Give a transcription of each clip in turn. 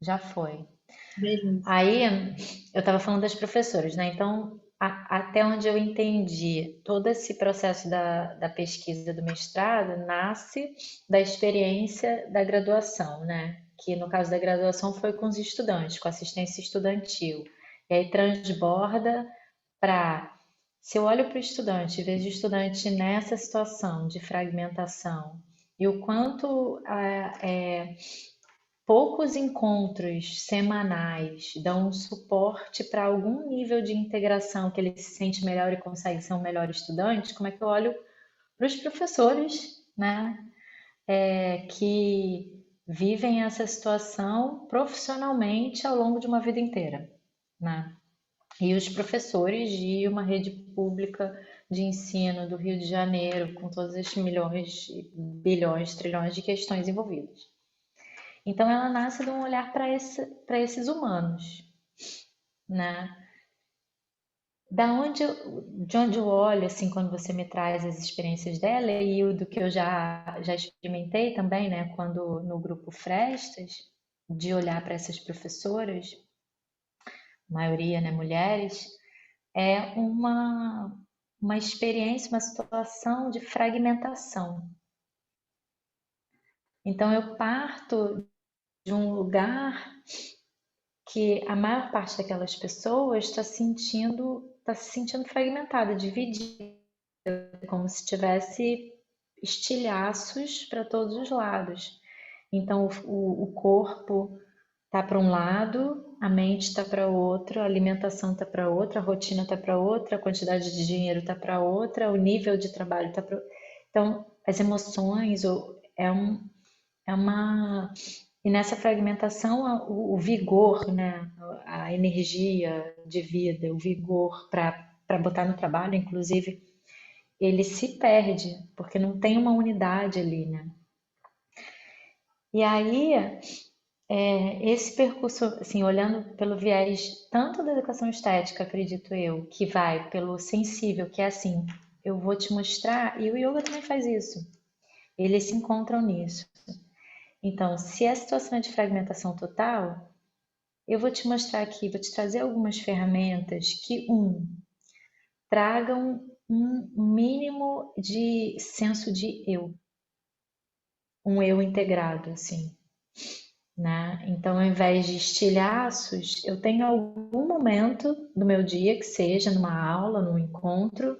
já foi. Beleza. Aí eu estava falando das professoras, né? Então, até onde eu entendi, todo esse processo da pesquisa do mestrado nasce da experiência da graduação, né? Que no caso da graduação foi com os estudantes, com assistência estudantil. E aí transborda para. Se eu olho para o estudante e vejo o estudante nessa situação de fragmentação e o quanto poucos encontros semanais dão um suporte para algum nível de integração que ele se sente melhor e consegue ser um melhor estudante, como é que eu olho para os professores, né, que vivem essa situação profissionalmente ao longo de uma vida inteira, né? E os professores de uma rede pública de ensino do Rio de Janeiro, com todos esses milhões, bilhões, trilhões de questões envolvidas. Então ela nasce de um olhar para esses humanos, né? De onde eu olho, assim, quando você me traz as experiências dela e o do que eu já experimentei também, né? Quando no grupo Frestas, de olhar para essas professoras, maioria, né, mulheres, é uma experiência, uma situação de fragmentação. Então eu parto de um lugar que a maior parte daquelas pessoas está se sentindo fragmentada, dividida, como se tivesse estilhaços para todos os lados. Então o corpo está para um lado, a mente está para outro, a alimentação está para outra, a rotina está para outra, a quantidade de dinheiro está para outra, o nível de trabalho está para. Então as emoções é uma. E nessa fragmentação, o vigor, né, a energia de vida, o vigor para botar no trabalho, inclusive, ele se perde, porque não tem uma unidade ali, né? E aí, esse percurso, assim, olhando pelo viés tanto da educação estética, acredito eu, que vai pelo sensível, que é assim, eu vou te mostrar, e o yoga também faz isso, eles se encontram nisso. Então, se a situação é de fragmentação total, eu vou te mostrar aqui, vou te trazer algumas ferramentas que, tragam um mínimo de senso de eu, um eu integrado, assim, né? Então, ao invés de estilhaços, eu tenho algum momento do meu dia, que seja numa aula, num encontro,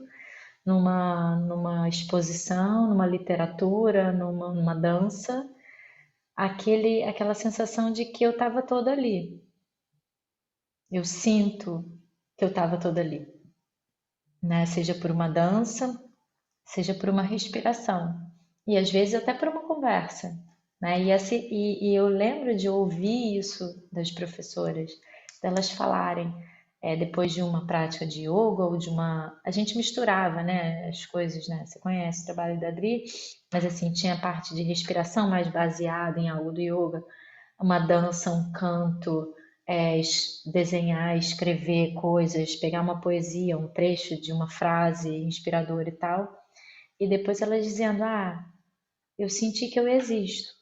numa exposição, numa literatura, numa dança, aquela sensação de que eu estava toda ali. Eu sinto que eu estava toda ali, né? Seja por uma dança, seja por uma respiração e às vezes até por uma conversa, né? E eu lembro de ouvir isso das professoras, delas falarem depois de uma prática de yoga ou de uma, a gente misturava, né, as coisas, né? Você conhece o trabalho da Adri, mas assim tinha a parte de respiração mais baseada em algo do yoga, uma dança, um canto, desenhar, escrever coisas, pegar uma poesia, um trecho de uma frase inspiradora e tal, e depois elas dizendo: Ah, eu senti que eu existo.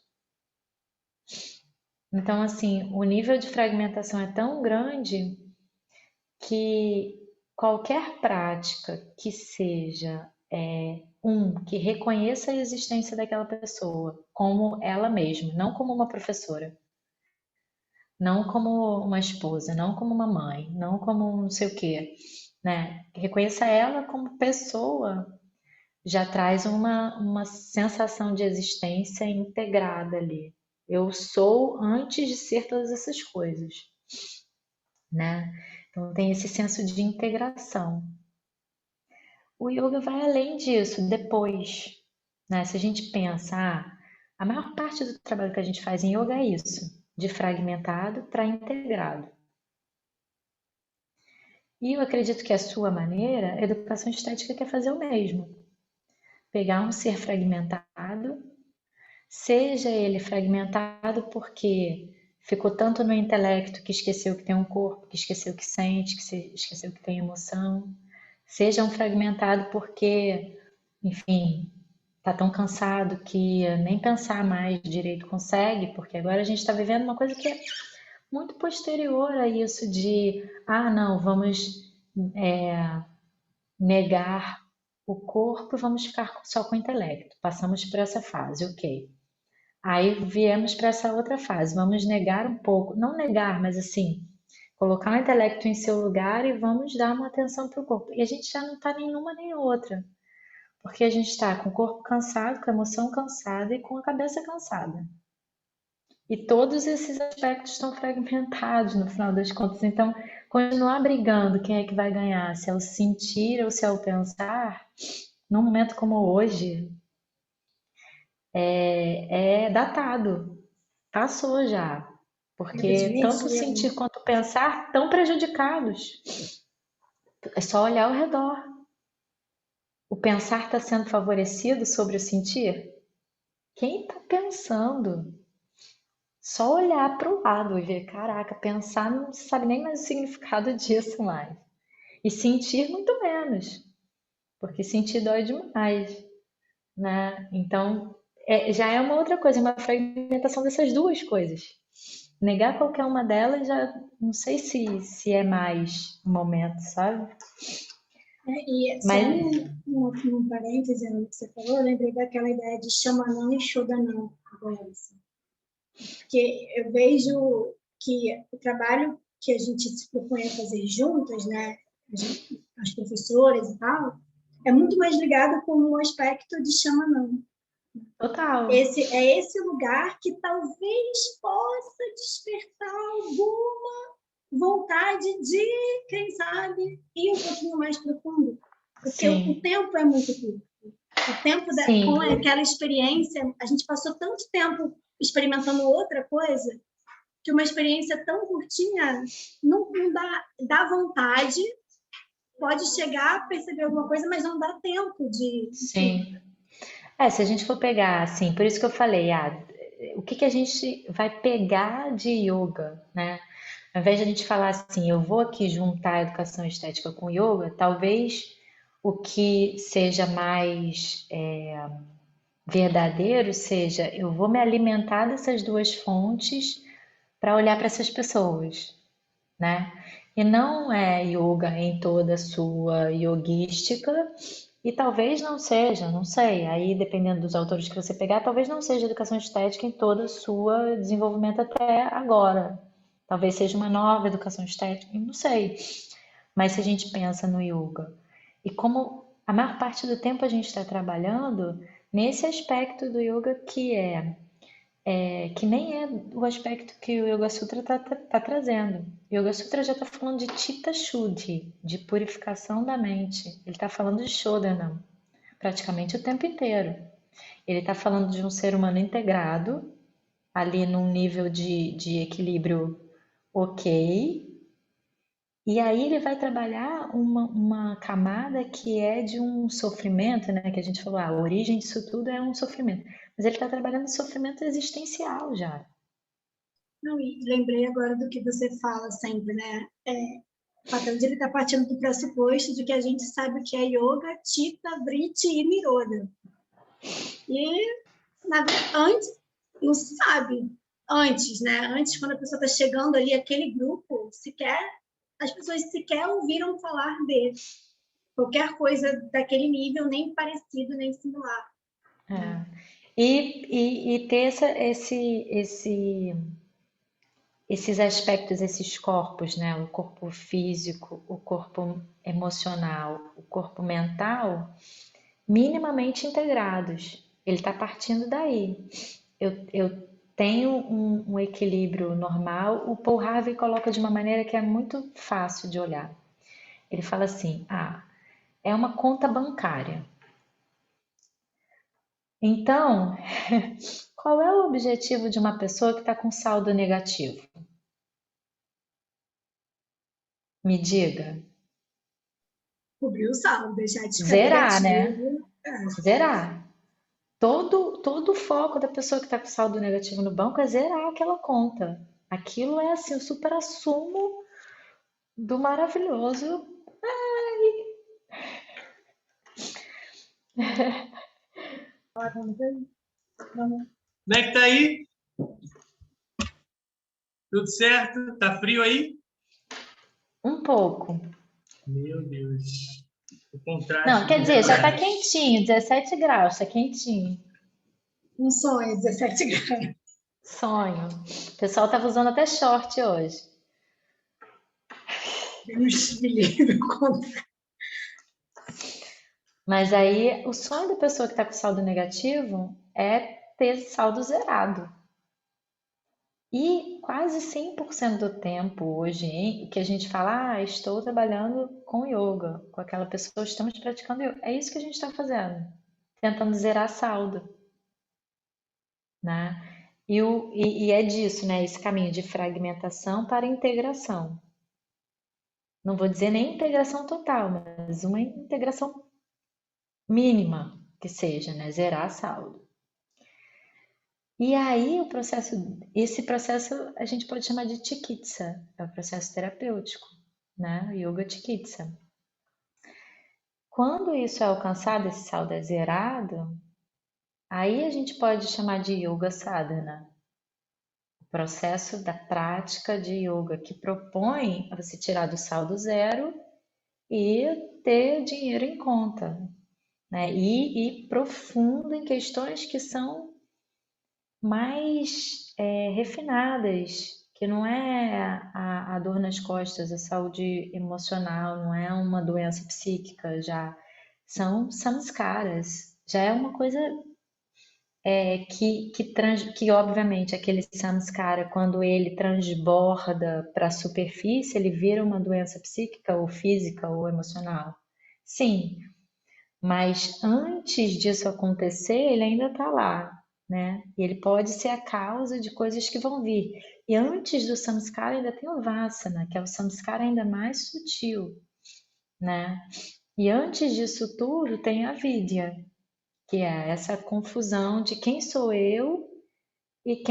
Então, assim, o nível de fragmentação é tão grande que qualquer prática que seja que reconheça a existência daquela pessoa como ela mesma, não como uma professora, não como uma esposa, não como uma mãe, não como não sei o quê, né? Que reconheça ela como pessoa já traz uma sensação de existência integrada ali. Eu sou antes de ser todas essas coisas, né? Então tem esse senso de integração. O yoga vai além disso, depois, né? Se a gente pensa, a maior parte do trabalho que a gente faz em yoga é isso, de fragmentado para integrado. E eu acredito que a sua maneira, a educação estética quer fazer o mesmo. Pegar um ser fragmentado, seja ele fragmentado porque ficou tanto no intelecto que esqueceu que tem um corpo, que esqueceu que sente, que esqueceu que tem emoção. Seja um fragmentado porque, enfim, está tão cansado que nem pensar mais direito consegue, porque agora a gente está vivendo uma coisa que é muito posterior a isso de, ah, não, vamos negar o corpo e vamos ficar só com o intelecto. Passamos por essa fase, ok. Aí viemos para essa outra fase, vamos negar um pouco, não negar, mas assim, colocar o intelecto em seu lugar e vamos dar uma atenção para o corpo. E a gente já não está nenhuma nem outra, porque a gente está com o corpo cansado, com a emoção cansada e com a cabeça cansada. E todos esses aspectos estão fragmentados no final das contas. Então, continuar brigando quem é que vai ganhar, se é o sentir ou se é o pensar, num momento como hoje, é datado. Passou já. Porque tanto o Evidentemente, sentir quanto o pensar estão prejudicados. É só olhar ao redor. O pensar está sendo favorecido sobre o sentir? Quem está pensando? Só olhar para o lado e ver, caraca, pensar não se sabe nem mais o significado disso mais. E sentir muito menos, porque sentir dói demais, né? Então, já é uma outra coisa, uma fragmentação dessas duas coisas. Negar qualquer uma delas já não sei se é mais o momento, sabe? e só Mas um parêntese no que você falou, eu lembrei daquela ideia de chama não e choda não agora, assim. Porque eu vejo que o trabalho que a gente se propõe a fazer juntas, né, as professoras e tal, é muito mais ligado com o aspecto de chama não. total, É esse lugar que talvez possa despertar alguma vontade de, quem sabe, ir um pouquinho mais profundo. Porque o sim, tempo é muito curto. O tempo sim, com aquela experiência, a gente passou tanto tempo experimentando outra coisa, que uma experiência tão curtinha não dá vontade, pode chegar a perceber alguma coisa, mas não dá tempo de, enfim. sim. Se a gente for pegar, assim, por isso que eu falei, o que que a gente vai pegar de yoga, né? Ao invés de a gente falar assim, eu vou aqui juntar a educação estética com yoga, talvez o que seja mais verdadeiro seja, eu vou me alimentar dessas duas fontes para olhar para essas pessoas, né? E não é yoga em toda a sua yogística, e talvez não seja, não sei, aí dependendo dos autores que você pegar, talvez não seja educação estética em todo o seu desenvolvimento até agora. Talvez seja uma nova educação estética, não sei. Mas se a gente pensa no yoga, e como a maior parte do tempo a gente está trabalhando nesse aspecto do yoga que nem é o aspecto que o Yoga Sutra está trazendo. O Yoga Sutra já está falando de Chitta Shuddhi, de purificação da mente. Ele está falando de Shodhana, praticamente o tempo inteiro. Ele está falando de um ser humano integrado, ali num nível de equilíbrio ok, e aí ele vai trabalhar uma camada que é de um sofrimento, né? Que a gente falou, a origem disso tudo é um sofrimento. Mas ele está trabalhando sofrimento existencial já. Não, e lembrei agora do que você fala sempre, né? Patanjali está partindo do pressuposto de que a gente sabe o que é yoga, chitta, vritti e niroda. E antes, não se sabe. Antes, né? Antes, quando a pessoa está chegando ali, aquele grupo, as pessoas sequer ouviram falar de qualquer coisa daquele nível, nem parecido, nem similar. É. E ter esses aspectos, esses corpos, né? O corpo físico, o corpo emocional, o corpo mental, minimamente integrados. Ele está partindo daí. Eu tenho um equilíbrio normal. O Paul Harvey coloca de uma maneira que é muito fácil de olhar. Ele fala assim: é uma conta bancária. Então, qual é o objetivo de uma pessoa que está com saldo negativo? Me diga. Cobrir o saldo, deixar de ficar Zerar, né? negativo. Zerar. Todo o foco da pessoa que está com saldo negativo no banco é zerar aquela conta. Aquilo é assim o supra-sumo do maravilhoso. Vamos, Como é que tá aí? Tudo certo? Tá frio aí? Um pouco. Meu Deus. O contraste Não, quer do dizer, já tá reflexo. quentinho, 17 graus, tá quentinho. Um sonho, 17 graus. Sonho. O pessoal tava usando até short hoje. Deus me livre. Mas aí, o sonho da pessoa que está com saldo negativo é ter saldo zerado. E quase 100% do tempo hoje, hein, que a gente fala, estou trabalhando com yoga, com aquela pessoa, estamos praticando yoga. É isso que a gente está fazendo, tentando zerar saldo, né? E é disso, né? Esse caminho de fragmentação para integração. Não vou dizer nem integração total, mas uma integração mínima que seja, né? Zerar saldo. E aí esse processo a gente pode chamar de Chikitsa, é o processo terapêutico, né? Yoga Chikitsa. Quando isso é alcançado, esse saldo é zerado, aí a gente pode chamar de Yoga Sadhana, o processo da prática de yoga que propõe a você tirar do saldo zero e ter dinheiro em conta, né? E ir profundo em questões que são mais refinadas, que não é a dor nas costas, a saúde emocional, não é uma doença psíquica, já são samskaras, já é uma coisa que obviamente aquele samskara, quando ele transborda para a superfície, ele vira uma doença psíquica ou física ou emocional. Sim, mas antes disso acontecer, ele ainda está lá, né? E ele pode ser a causa de coisas que vão vir. E antes do samskara ainda tem o vasana, que é o samskara ainda mais sutil, né? E antes disso tudo tem a vidya, que é essa confusão de quem sou eu e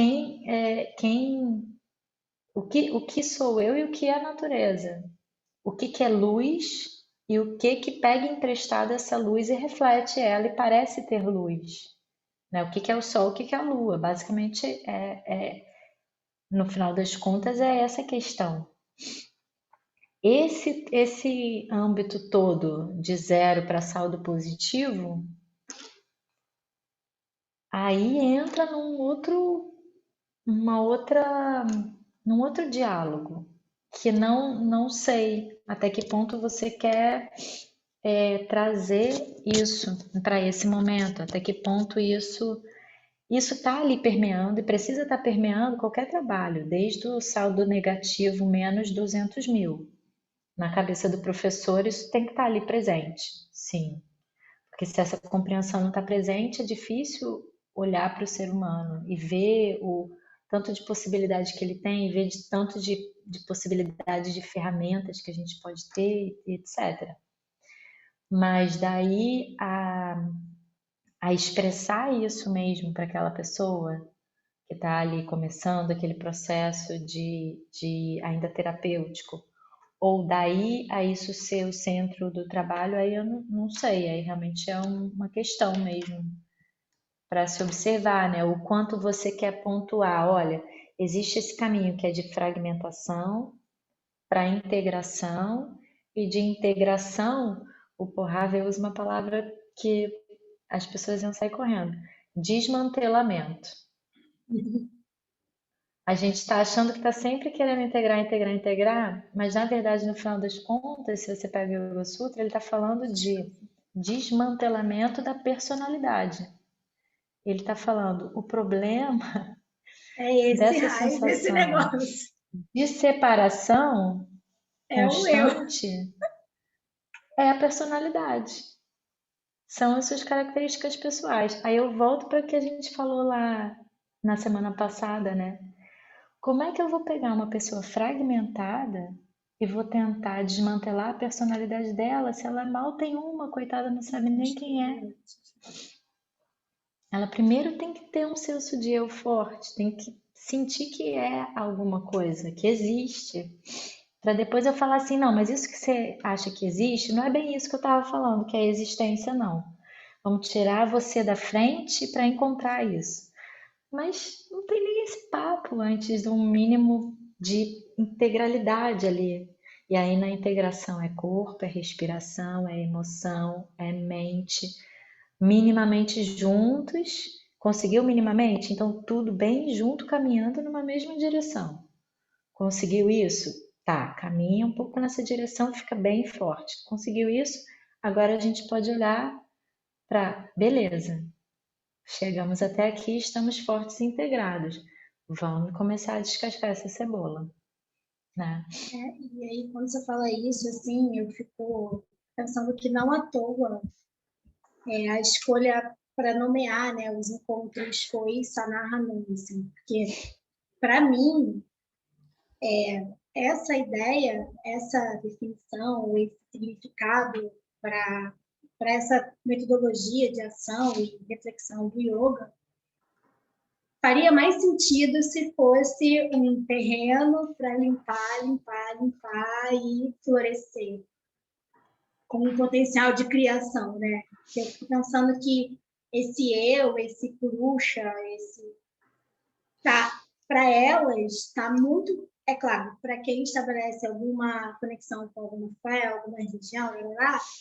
o que sou eu e o que é a natureza. O que é luz e o que pega emprestado essa luz e reflete ela e parece ter luz, né? O que é o sol, o que é a lua? Basicamente, no final das contas, é essa questão. Esse âmbito todo de zero para saldo positivo, aí entra uma outra, num outro diálogo, que não sei até que ponto você quer trazer isso para esse momento, até que ponto isso está ali permeando e precisa estar permeando qualquer trabalho, desde o saldo negativo menos 200 mil. Na cabeça do professor, isso tem que estar ali presente, sim. Porque se essa compreensão não está presente, é difícil olhar para o ser humano e ver o tanto de possibilidade que ele tem, e ver de tanto de possibilidade de ferramentas que a gente pode ter, etc. Mas daí a expressar isso mesmo para aquela pessoa que está ali começando aquele processo de ainda terapêutico, ou daí a isso ser o centro do trabalho, aí eu não sei, aí realmente é uma questão mesmo para se observar, né? O quanto você quer pontuar, olha, existe esse caminho que é de fragmentação para integração, e de integração, o Porraver usa uma palavra que as pessoas iam sair correndo, desmantelamento. A gente está achando que está sempre querendo integrar, integrar, integrar, mas na verdade, no final das contas, se você pega o Yoga Sutra, ele está falando de desmantelamento da personalidade. Ele está falando, o problema É esse dessa raio desse sensação negócio. de separação É o eu. constante é a personalidade. São as suas características pessoais. Aí eu volto para o que a gente falou lá na semana passada, né? Como é que eu vou pegar uma pessoa fragmentada e vou tentar desmantelar a personalidade dela se ela mal tem uma, coitada, não sabe nem quem é? Ela primeiro tem que ter um senso de eu forte, tem que sentir que é alguma coisa, que existe. Para depois eu falar assim, não, mas isso que você acha que existe, não é bem isso que eu estava falando, que é a existência, não. Vamos tirar você da frente para encontrar isso. Mas não tem nem esse papo antes de um mínimo de integralidade ali. E aí na integração é corpo, é respiração, é emoção, é mente, minimamente juntos. Conseguiu minimamente? Então tudo bem junto, caminhando numa mesma direção. Conseguiu isso? Tá, caminha um pouco nessa direção, fica bem forte. Conseguiu isso? Agora a gente pode olhar para, beleza, chegamos até aqui, estamos fortes e integrados. Vamos começar a descascar essa cebola, né? E aí, quando você fala isso, assim, eu fico pensando que não à toa a escolha para nomear, né, os encontros foi Sanar Hanuman, assim, porque, para mim, essa ideia, essa definição, esse significado para essa metodologia de ação e reflexão do yoga faria mais sentido se fosse um terreno para limpar, limpar, limpar e florescer, com um potencial de criação, né? Eu fico pensando que esse eu, esse purusha, para elas está muito, é claro, para quem estabelece alguma conexão com alguma fé, alguma religião,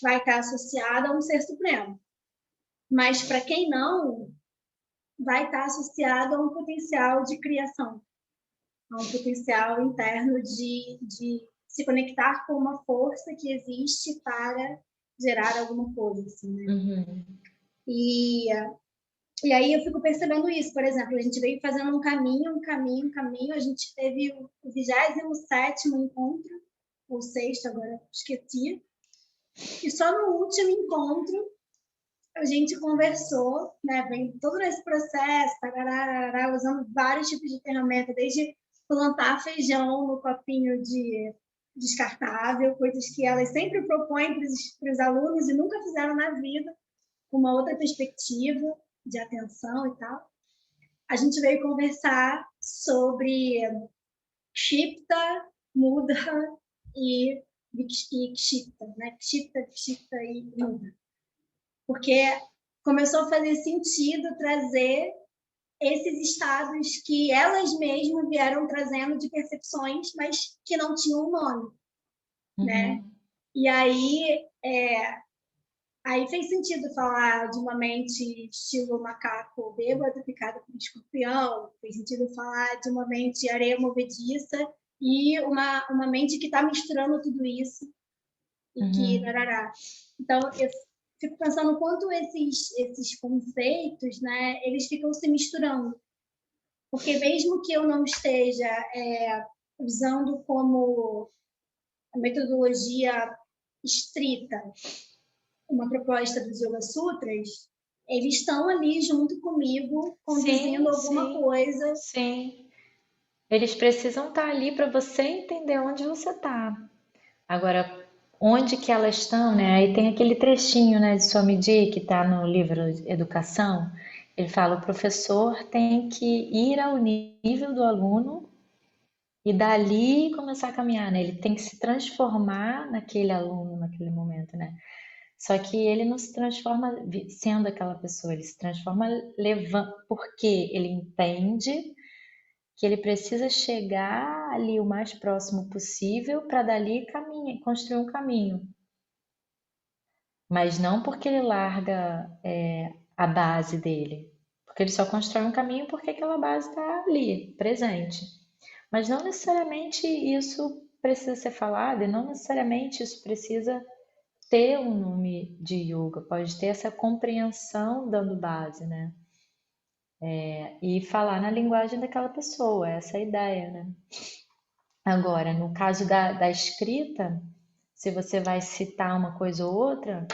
vai estar associada a um ser supremo. Mas para quem não, vai estar associado a um potencial de criação, a um potencial interno de se conectar com uma força que existe para gerar alguma coisa, assim, né? Uhum. E aí eu fico percebendo isso, por exemplo, a gente veio fazendo um caminho, a gente teve o 27º encontro, ou sexto, agora esqueci, e só no último encontro a gente conversou, né, vem todo esse processo, tarará, usando vários tipos de ferramenta, desde plantar feijão no copinho de descartável, coisas que elas sempre propõem para os alunos e nunca fizeram na vida, com uma outra perspectiva de atenção e tal. A gente veio conversar sobre Kshipta, Mudha e Kshipta, né? Kshipta e Mudha. Porque começou a fazer sentido trazer esses estados que elas mesmas vieram trazendo de percepções, mas que não tinham um nome, né? E aí fez sentido falar de uma mente estilo macaco bêbado picado por escorpião, fez sentido falar de uma mente areia movediça e uma mente que está misturando tudo isso e que narará. Então, eu fico pensando quanto esses conceitos, né, eles ficam se misturando. Porque mesmo que eu não esteja usando como a metodologia estrita uma proposta dos Yoga Sutras, eles estão ali junto comigo, conduzindo alguma coisa. Sim, eles precisam estar ali para você entender onde você está. Agora, onde que elas estão, né? Aí tem aquele trechinho, né, de Swamiji que está no livro Educação. Ele fala: o professor tem que ir ao nível do aluno e dali começar a caminhar, né? Ele tem que se transformar naquele aluno, naquele momento, né? Só que ele não se transforma sendo aquela pessoa, ele se transforma levando, porque ele entende que ele precisa chegar ali o mais próximo possível para dali construir um caminho. Mas não porque ele larga a base dele, porque ele só constrói um caminho porque aquela base está ali, presente. Mas não necessariamente isso precisa ser falado e não necessariamente isso precisa ter um nome de yoga, pode ter essa compreensão dando base, né? E falar na linguagem daquela pessoa, essa é a ideia, né? Agora, no caso da escrita, se você vai citar uma coisa ou outra,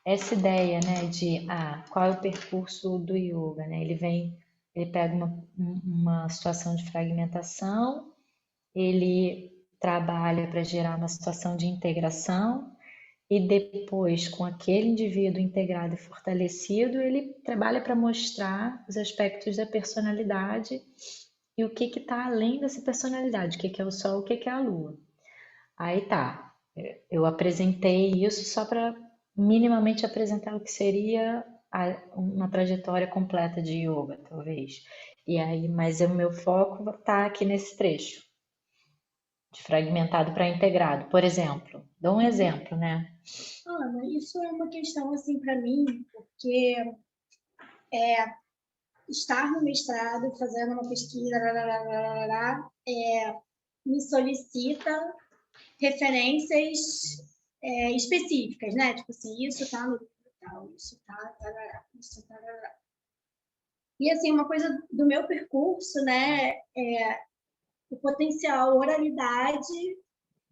essa ideia, né, de qual é o percurso do yoga, né? Ele pega uma situação de fragmentação, ele trabalha para gerar uma situação de integração e depois, com aquele indivíduo integrado e fortalecido, ele trabalha para mostrar os aspectos da personalidade e o que está além dessa personalidade, o que é o Sol, o que é a Lua. Aí tá, eu apresentei isso só para minimamente apresentar o que seria uma trajetória completa de yoga, talvez. E aí, mas o meu foco está aqui nesse trecho, de fragmentado para integrado. Por exemplo, dou um exemplo, né? Ana, isso é uma questão assim para mim, porque estar no mestrado, fazendo uma pesquisa, me solicita referências específicas, né? Tipo assim, isso está no tal, isso está, isso tá. E assim, uma coisa do meu percurso, né? O potencial oralidade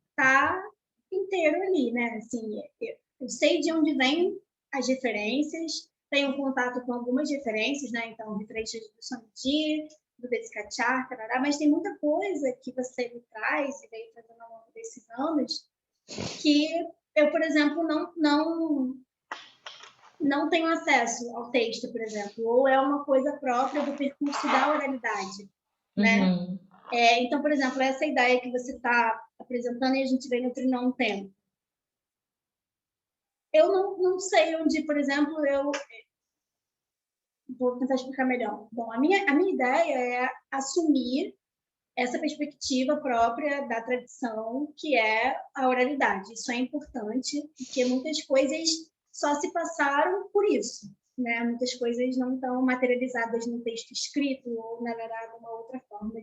está inteiro ali, né? Assim, eu sei de onde vêm as referências, tenho contato com algumas referências, né? Então, referências do Samedi, do Beskachar, mas tem muita coisa que você me traz e veio fazendo ao longo desses anos que eu, por exemplo, não tenho acesso ao texto, por exemplo, ou é uma coisa própria do percurso da oralidade, né? Uhum. Então, por exemplo, essa ideia que você está apresentando e a gente vem no Trinão Tempo. Eu não sei onde, por exemplo, eu vou tentar explicar melhor. Bom, a minha ideia é assumir essa perspectiva própria da tradição, que é a oralidade. Isso é importante, porque muitas coisas só se passaram por isso, né? Muitas coisas não estão materializadas no texto escrito ou, na verdade, uma outra forma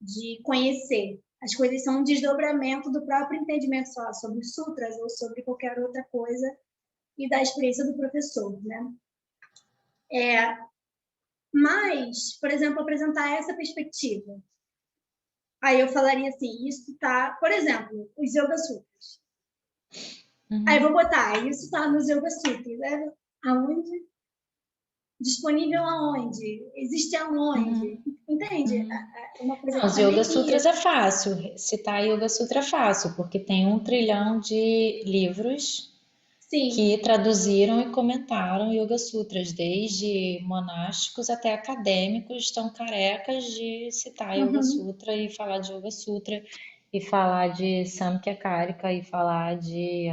de conhecer. As coisas são um desdobramento do próprio entendimento só sobre sutras ou sobre qualquer outra coisa e da experiência do professor, né? Mas, por exemplo, apresentar essa perspectiva. Aí eu falaria assim, isso está, por exemplo, os Yoga Sutras. Aí eu vou botar, isso está nos Yoga Sutras. Né? Aonde? Disponível aonde? Existe aonde? Entende? É uma coisa que Os também Yoga me... Sutras é fácil, citar Yoga Sutra é fácil, porque tem 1 trilhão de livros Sim. que traduziram e comentaram Yoga Sutras, desde monásticos até acadêmicos, estão carecas de citar Yoga Sutra e falar de Yoga Sutra, e falar de Samkhya-Karika, e falar de,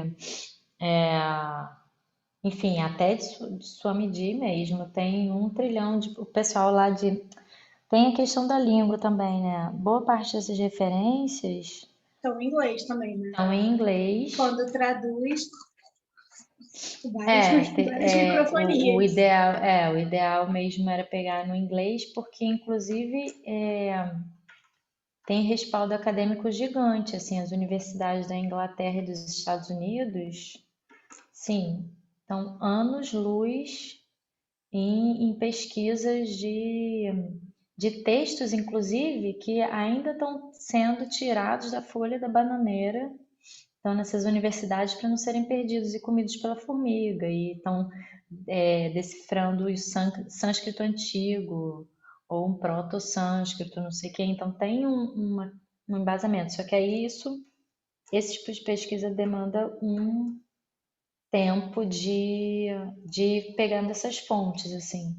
enfim, até de Swamiji mesmo, tem 1 trilhão de... O pessoal lá de... Tem a questão da língua também, né? Boa parte dessas referências Então, em inglês também, né? estão em inglês. Quando traduz, várias O microfonias. ideal, o ideal mesmo era pegar no inglês, porque inclusive tem respaldo acadêmico gigante, assim, as universidades da Inglaterra e dos Estados Unidos, sim, estão anos-luz em pesquisas de textos, inclusive, que ainda estão sendo tirados da folha da bananeira, estão nessas universidades para não serem perdidos e comidos pela formiga, e estão decifrando o sânscrito antigo, ou um proto-sânscrito, não sei o quê. Então tem um embasamento. Só que aí esse tipo de pesquisa demanda um tempo de ir pegando essas fontes, assim.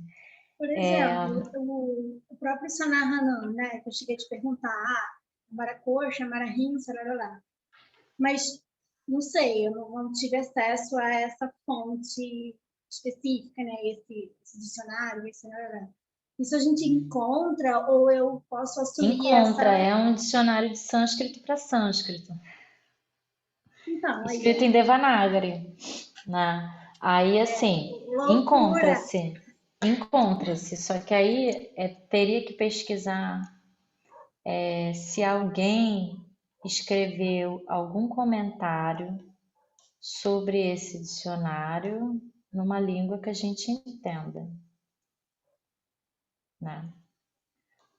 Por exemplo, o próprio Sanarranan, né? Que eu cheguei a te perguntar, Maracoxa, Marahim, sarará. Mas, não sei, eu não tive acesso a essa fonte específica, né? Esse dicionário, esse... Isso a gente encontra ou eu posso assumir Encontra, essa... é um dicionário de sânscrito para sânscrito, Então, aí, escrito em Devanagari, né? Aí, assim, loucura! encontra-se, só que aí teria que pesquisar se alguém escreveu algum comentário sobre esse dicionário numa língua que a gente entenda, né?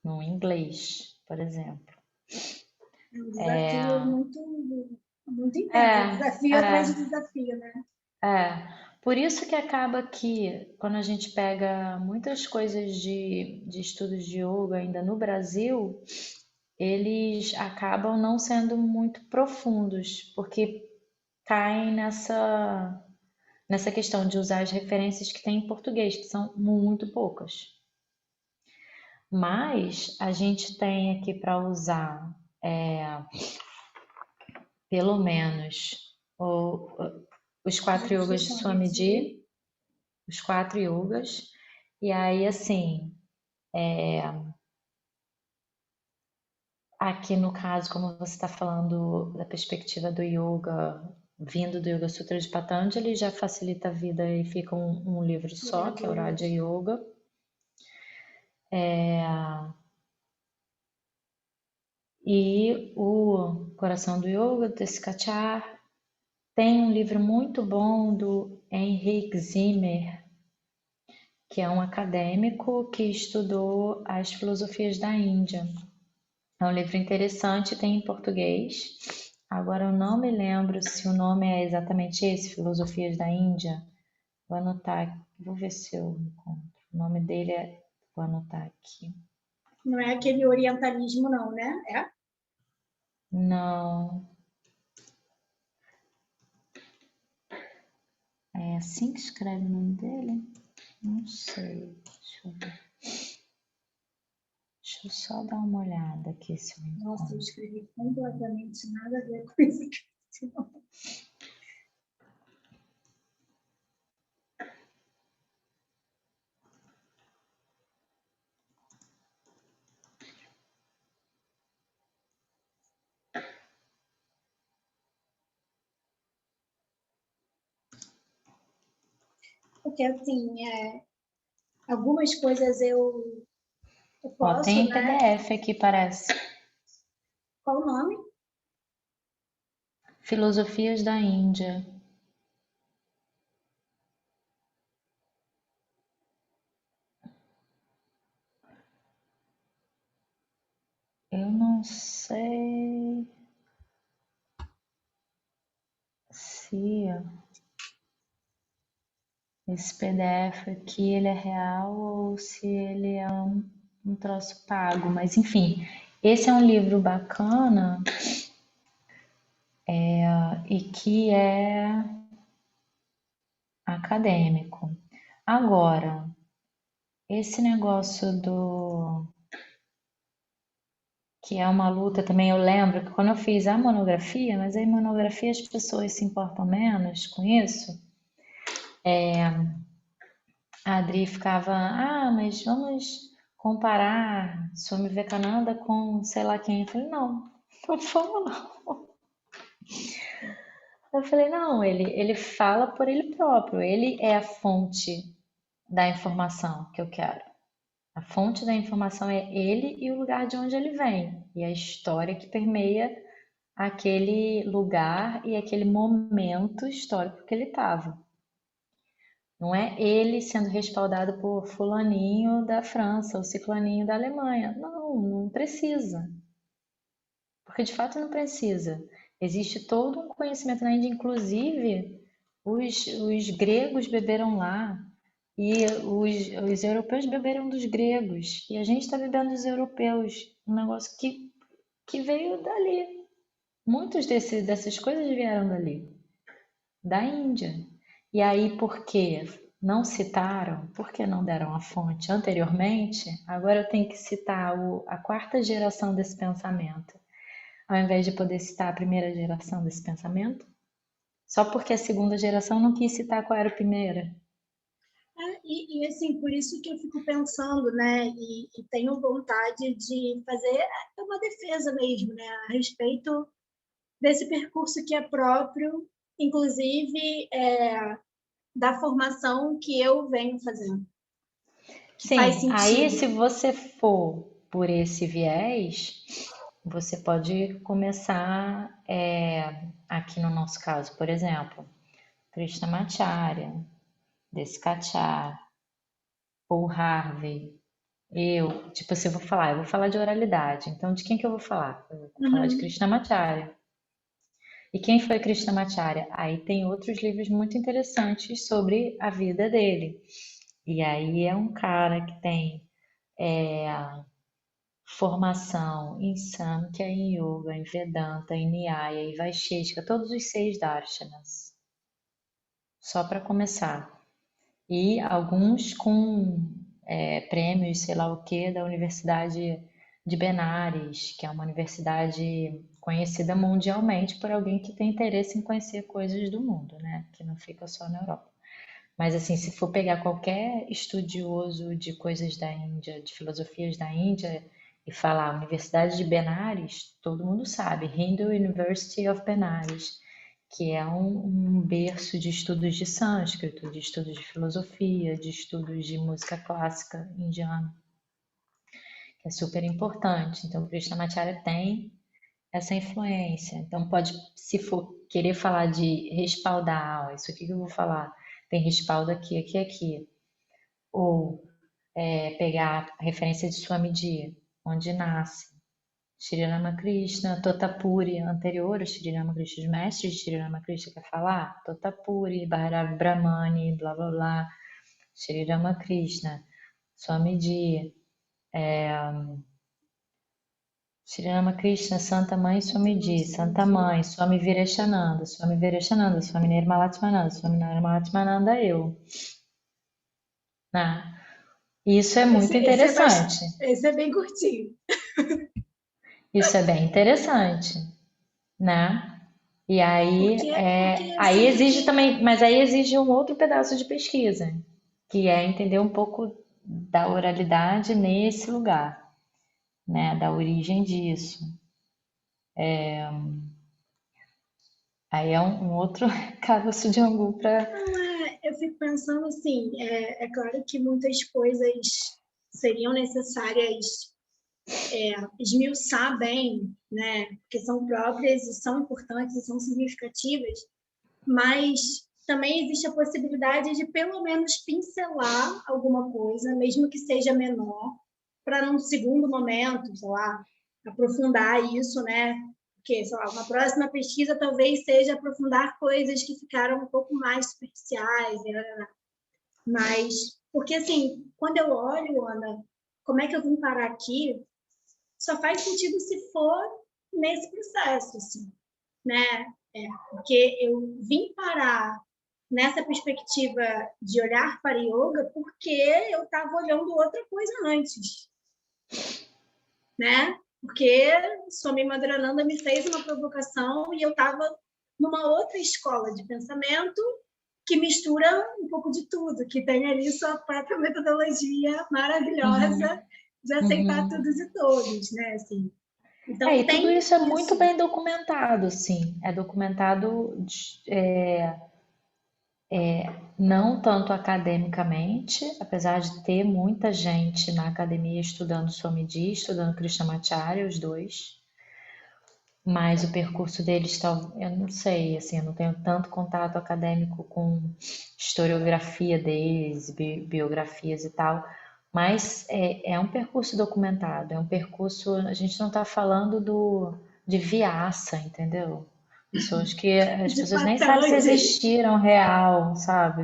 No inglês, por exemplo. É um desafio muito intenso, É, desafio atrás de é, desafio, né? Por isso que acaba que, quando a gente pega muitas coisas de estudos de yoga ainda no Brasil, eles acabam não sendo muito profundos, porque caem nessa questão de usar as referências que tem em português, que são muito poucas. Mas a gente tem aqui para usar pelo menos os 4 yogas de Swamiji, os 4 yogas, e aí assim, Aqui no caso, como você está falando da perspectiva do yoga, vindo do Yoga Sutra de Patanjali, já facilita a vida e fica um livro só, que é o Raja Yoga. E o Coração do Yoga, desse Kachar, tem um livro muito bom do Henrik Zimmer, que é um acadêmico que estudou as filosofias da Índia. É um livro interessante, tem em português. Agora eu não me lembro se o nome é exatamente esse, Filosofias da Índia. Vou anotar, vou ver se eu encontro. O nome dele vou anotar aqui. Não é aquele orientalismo, não, né? É? Não. É assim que escreve o nome dele? Não sei. Deixa eu ver. Deixa eu só dar uma olhada aqui se eu encontro. Nossa, eu escrevi completamente nada a ver com isso. Porque, assim, algumas coisas eu posso, tem né? PDF aqui, parece. Qual o nome? Filosofias da Índia. Eu não sei se esse PDF aqui ele é real ou se ele é um troço pago, mas enfim, esse é um livro bacana e que é acadêmico. Agora, esse negócio do que é uma luta também, eu lembro que quando eu fiz a monografia, mas aí monografia as pessoas se importam menos com isso, a Adri ficava, mas vamos comparar Swami Vivekananda com sei lá quem. Eu falei, não vamos não. Eu falei, não, ele fala por ele próprio, ele é a fonte da informação que eu quero. A fonte da informação é ele e o lugar de onde ele vem, e a história que permeia aquele lugar e aquele momento histórico que ele estava. Não é ele sendo respaldado por fulaninho da França ou ciclaninho da Alemanha. Não, não precisa. Porque de fato não precisa. Existe todo um conhecimento na Índia, inclusive os gregos beberam lá e os europeus beberam dos gregos. E a gente está bebendo dos europeus. Um negócio que veio dali. Muitas dessas coisas vieram dali, da Índia. E aí, por que não citaram, por que não deram a fonte anteriormente? Agora eu tenho que citar a quarta geração desse pensamento, ao invés de poder citar a primeira geração desse pensamento? Só porque a segunda geração não quis citar qual era a primeira. E assim, por isso que eu fico pensando, né? E tenho vontade de fazer uma defesa mesmo, né? A respeito desse percurso que é próprio, inclusive da formação que eu venho fazendo. Sim, faz sentido. Aí se você for por esse viés, você pode começar aqui no nosso caso, por exemplo, Krishnamacharya, Desikachar, Paul Harvey, tipo assim, eu vou falar de oralidade, então de quem que eu vou falar? Eu vou falar de Krishnamacharya. E quem foi Krishnamacharya? Aí tem outros livros muito interessantes sobre a vida dele. E aí é um cara que tem formação em Samkhya, em Yoga, em Vedanta, em Nyaya e Vaisheshika, todos os 6 darshanas. Só para começar. E alguns com prêmios, sei lá o que, da Universidade de Benares, que é uma universidade conhecida mundialmente por alguém que tem interesse em conhecer coisas do mundo, né? Que não fica só na Europa. Mas assim, se for pegar qualquer estudioso de coisas da Índia, de filosofias da Índia, e falar Universidade de Benares, todo mundo sabe, Hindu University of Benares, que é um berço de estudos de sânscrito, de estudos de filosofia, de estudos de música clássica indiana, que é super importante. Então, o Krishnamacharya tem essa influência. Então, pode, se for querer falar de respaldar, isso aqui que eu vou falar, tem respaldo aqui, aqui, aqui. Ou pegar a referência de Swamiji, onde nasce. Shri Ramakrishna, Totapuri, anterior a Shri Ramakrishna, os mestres de Shri Ramakrishna quer falar? Totapuri, Bhairav Brahmani, blá blá blá, Shri Ramakrishna, Swamiji, Shri Ramakrishna, Santa Mãe Swamiji, Santa Mãe, Swami Vireshananda, Swami Vireshananda, Swami Nirmalatmananda, Swami Nirmalatmananda, eu. Né? Isso é muito interessante. Esse é bem curtinho. Isso é bem interessante, né? E aí, Porque aí assim, exige também, mas aí exige um outro pedaço de pesquisa, que é entender um pouco da oralidade nesse lugar, né? Da origem disso. Aí é um outro caroço de angu para. eu fico pensando assim, é claro que muitas coisas seriam necessárias esmiuçar bem, né? Porque são próprias e são importantes e são significativas, mas também existe a possibilidade de pelo menos pincelar alguma coisa, mesmo que seja menor, para num segundo momento, sei lá, aprofundar isso, né? Porque, sei lá, uma próxima pesquisa talvez seja aprofundar coisas que ficaram um pouco mais superficiais, né? Mas, porque assim, quando eu olho, Ana, como é que eu vim parar aqui, só faz sentido se for nesse processo, assim, né? Porque eu vim parar nessa perspectiva de olhar para yoga porque eu estava olhando outra coisa antes, né? Porque Swami Madhurânanda me fez uma provocação e eu estava numa outra escola de pensamento que mistura um pouco de tudo, que tem ali sua própria metodologia maravilhosa de aceitar todos e todos, né? Assim, então E tudo tem isso é muito isso. bem documentado, sim. É documentado não tanto academicamente, apesar de ter muita gente na academia estudando Swamiji, estudando Krishnamacharya, os dois, mas o percurso deles, eu não sei, assim, eu não tenho tanto contato acadêmico com historiografia deles, biografias e tal, mas é um percurso documentado, é um percurso, a gente não está falando de Vyasa, entendeu? Pessoas que as De pessoas nem sabem se Patanjali. existiram real, sabe?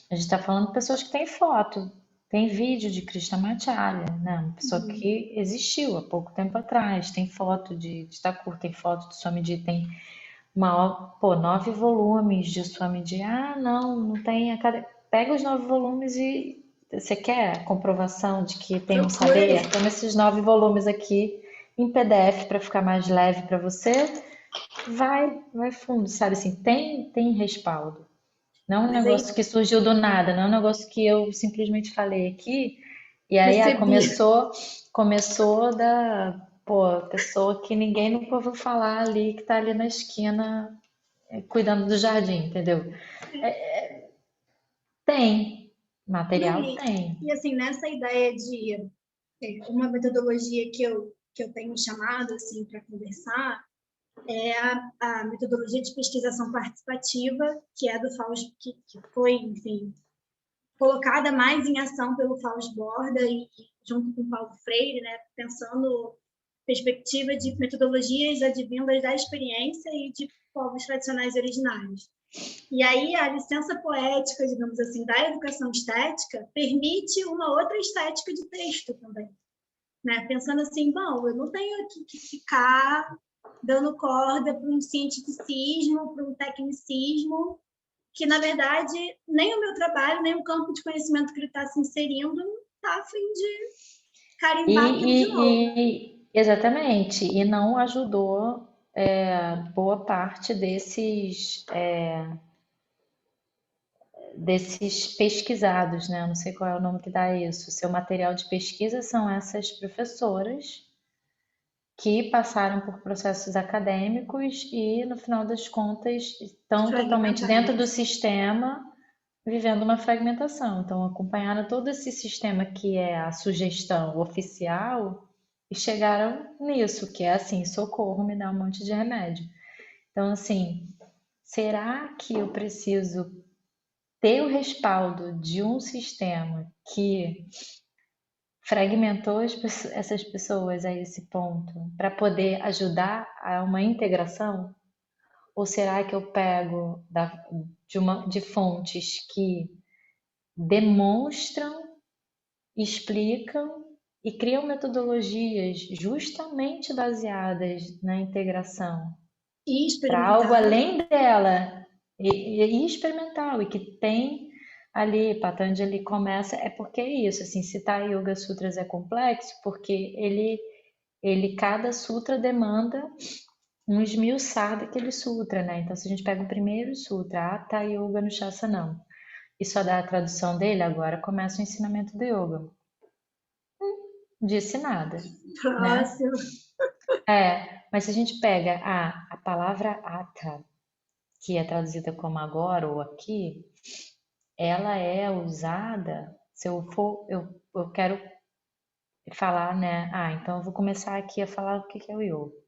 A gente está falando de pessoas que têm foto, tem vídeo de Krishnamacharya, né? Uma pessoa que existiu há pouco tempo atrás, tem foto de Thakur, tem foto de Swamiji, tem 9 volumes de Swamiji. Ah, não, não tem. Pega os 9 volumes e você quer a comprovação de que tem um Procurem. saber? Toma esses 9 volumes aqui em PDF para ficar mais leve para você. Vai fundo, sabe assim, tem respaldo. Não é um Mas aí negócio que surgiu do nada, não é um negócio que eu simplesmente falei aqui, e aí percebi. começou da, pessoa que ninguém nunca ouviu falar ali, que tá ali na esquina, cuidando do jardim, entendeu? Tem, Não, material tem. e assim, nessa ideia de uma metodologia que eu tenho chamado assim, para conversar é a metodologia de pesquisação participativa, que é do Fausto, que foi, enfim, colocada mais em ação pelo Fausto Borda e junto com o Paulo Freire, né, pensando perspectiva de metodologias advindas da experiência e de povos tradicionais originários. E aí a licença poética, digamos assim, da educação estética permite uma outra estética de texto também, né? Pensando assim, bom, eu não tenho aqui que ficar dando corda para um cientificismo, para um tecnicismo, que na verdade nem o meu trabalho, nem o campo de conhecimento que ele está se inserindo está a fim de carimbar aquilo de novo. Exatamente, e não ajudou boa parte desses desses pesquisados, né? Eu não sei qual é o nome que dá isso. Seu material de pesquisa são essas professoras que passaram por processos acadêmicos e, no final das contas, estão totalmente dentro do fragmentadas. sistema, vivendo uma fragmentação. Então, acompanharam todo esse sistema que é a sugestão oficial e chegaram nisso, que é assim, socorro, me dá um monte de remédio. Então, assim, será que eu preciso ter o respaldo de um sistema que fragmentou essas pessoas a esse ponto para poder ajudar a uma integração? Ou será que eu pego de fontes que demonstram, explicam e criam metodologias justamente baseadas na integração E para algo experimental. além dela e experimental e que tem ali, Patanjali começa, é porque é isso, assim, citar Yoga Sutras é complexo porque cada sutra demanda um esmiuçar daquele sutra, né? Então, se a gente pega o primeiro sutra, Hatha Yoga Anushasana, e só dá a tradução dele, agora começa o ensinamento do yoga. Disse nada, né? Próximo. Mas se a gente pega a palavra Hatha, que é traduzida como agora ou aqui, ela é usada, se eu for, eu quero falar, né? Então eu vou começar aqui a falar o que é o yoga.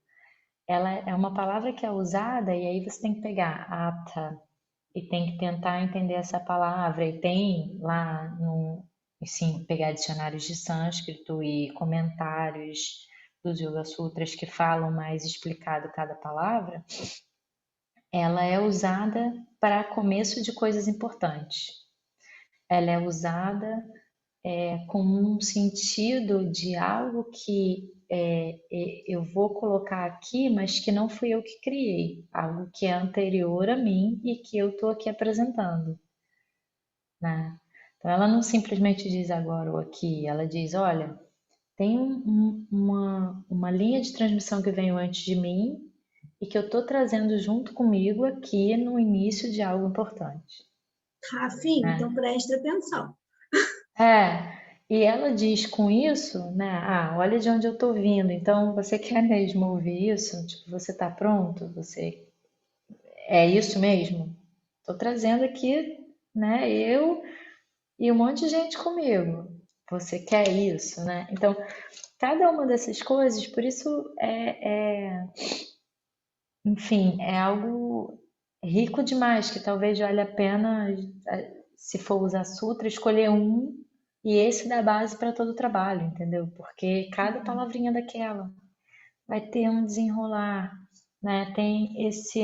Ela é uma palavra que é usada e aí você tem que pegar Hatha e tem que tentar entender essa palavra e tem lá no, sim, pegar dicionários de sânscrito e comentários dos Yoga Sutras que falam mais explicado cada palavra. Ela é usada para começo de coisas importantes. Ela é usada com um sentido de algo que eu vou colocar aqui, mas que não fui eu que criei, algo que é anterior a mim e que eu estou aqui apresentando, né? Então ela não simplesmente diz agora ou aqui, ela diz, olha, tem uma linha de transmissão que veio antes de mim e que eu estou trazendo junto comigo aqui no início de algo importante, Rafinha, então né? preste atenção. E ela diz com isso, né? Olha de onde eu tô vindo. Então, você quer mesmo ouvir isso? Tipo, você tá pronto? Você é isso mesmo? Tô trazendo aqui, né? Eu e um monte de gente comigo. Você quer isso, né? Então, cada uma dessas coisas, por isso enfim, é algo rico demais que talvez valha a pena, se for usar sutra, escolher um e esse dá base para todo o trabalho, entendeu? Porque cada palavrinha daquela vai ter um desenrolar, né? Tem esse.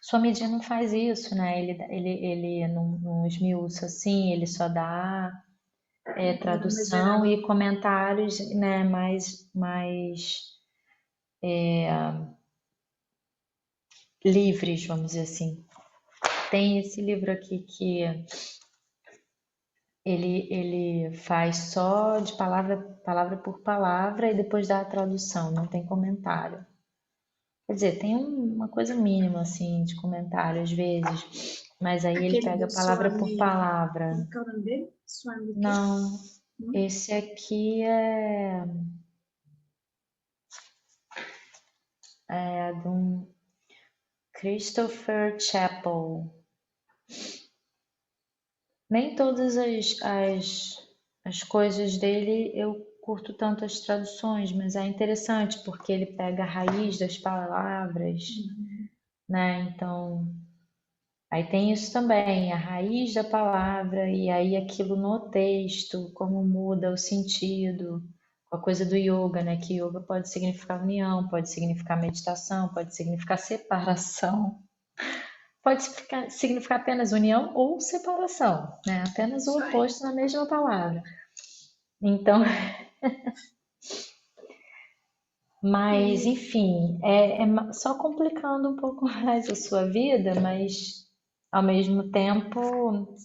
Swamiji não faz isso, né? Ele não esmiuça assim, ele só dá Panorama tradução geral. e comentários, né? Mais livres, vamos dizer assim. Tem esse livro aqui que ele faz só de palavra por palavra e depois dá a tradução, não tem comentário. Quer dizer, tem uma coisa mínima assim de comentário às vezes, mas aí ele Aquele pega do palavra por Swami. palavra. Como que é o nome dele? Swami o quê? Não, Não? esse aqui é de um Christopher Chapel. Nem todas as coisas dele eu curto tanto as traduções, mas é interessante porque ele pega a raiz das palavras, né? Então, aí tem isso também, a raiz da palavra e aí aquilo no texto, como muda o sentido, com a coisa do yoga, né? Que yoga pode significar união, pode significar meditação, pode significar separação. Pode significar apenas união ou separação, né? Apenas o Isso aí. oposto na mesma palavra. Então, mas E enfim, só complicando um pouco mais a sua vida, mas ao mesmo tempo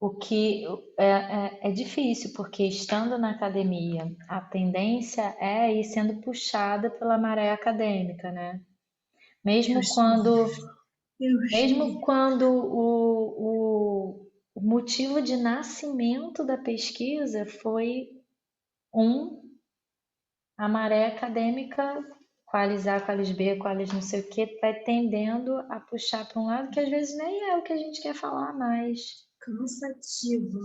o que é difícil, porque estando na academia, a tendência é ir sendo puxada pela maré acadêmica, né? Mesmo Deus me quando, livre. Deus me mesmo livre. quando o motivo de nascimento da pesquisa foi a maré acadêmica, qualis A, qualis B, qualis não sei o que, vai tendendo a puxar para um lado que às vezes nem é o que a gente quer falar mais. Cansativo.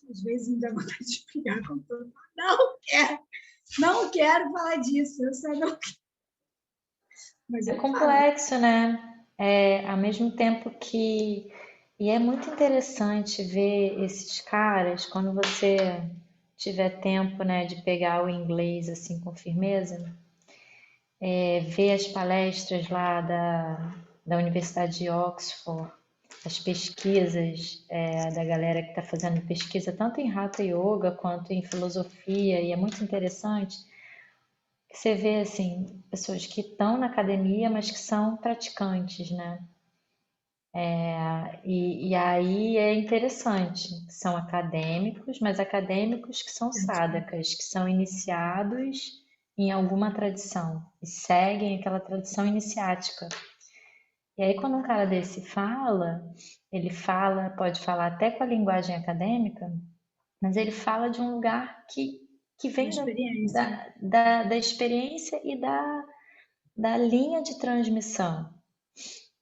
Às vezes me dá vontade de brigar com todo mundo. Não quero. Não quero falar disso. Eu só não quero. Mas É eu falo. complexo, né? Ao mesmo tempo que. E é muito interessante ver esses caras, quando você tiver tempo, né, de pegar o inglês assim com firmeza, ver as palestras lá da Universidade de Oxford, as pesquisas da galera que está fazendo pesquisa tanto em Hatha Yoga quanto em filosofia, e é muito interessante que você vê assim pessoas que estão na academia, mas que são praticantes, né? E aí é interessante, são acadêmicos, mas acadêmicos que são sadhakas, que são iniciados em alguma tradição e seguem aquela tradição iniciática. E aí quando um cara desse fala, ele fala, pode falar até com a linguagem acadêmica, mas ele fala de um lugar que Uma vem experiência. da experiência e da linha de transmissão.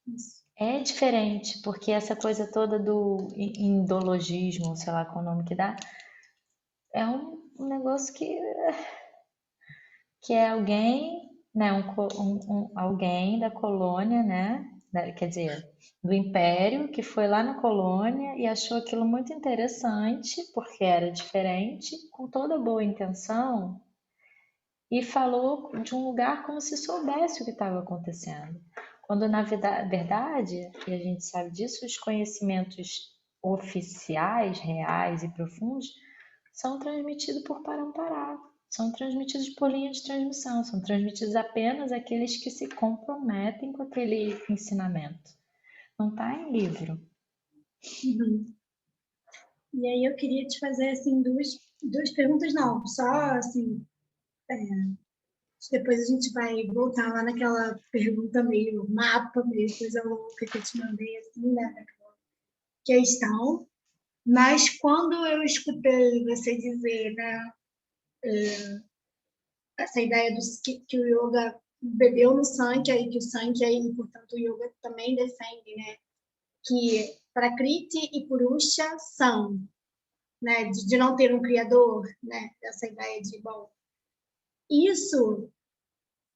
Isso. É diferente, porque essa coisa toda do indologismo, sei lá qual o nome que dá, é um negócio que é alguém, né, alguém da colônia, né, quer dizer, do império, que foi lá na colônia e achou aquilo muito interessante, porque era diferente, com toda boa intenção, e falou de um lugar como se soubesse o que estava acontecendo. Quando, na verdade, e a gente sabe disso, os conhecimentos oficiais, reais e profundos são transmitidos por parampará, são transmitidos por linha de transmissão, são transmitidos apenas àqueles que se comprometem com aquele ensinamento. Não está em livro. Uhum. E aí eu queria te fazer assim duas perguntas, não, só assim, depois a gente vai voltar lá naquela pergunta meio mapa, meio coisa louca que eu te mandei, assim, né, daquela questão. Mas quando eu escutei você dizer, né, essa ideia que o yoga bebeu no Sankhya e que o Sankhya e, portanto, o yoga também defende, né, que Prakriti e Purusha são, né, de não ter um criador, né, essa ideia de, bom, isso,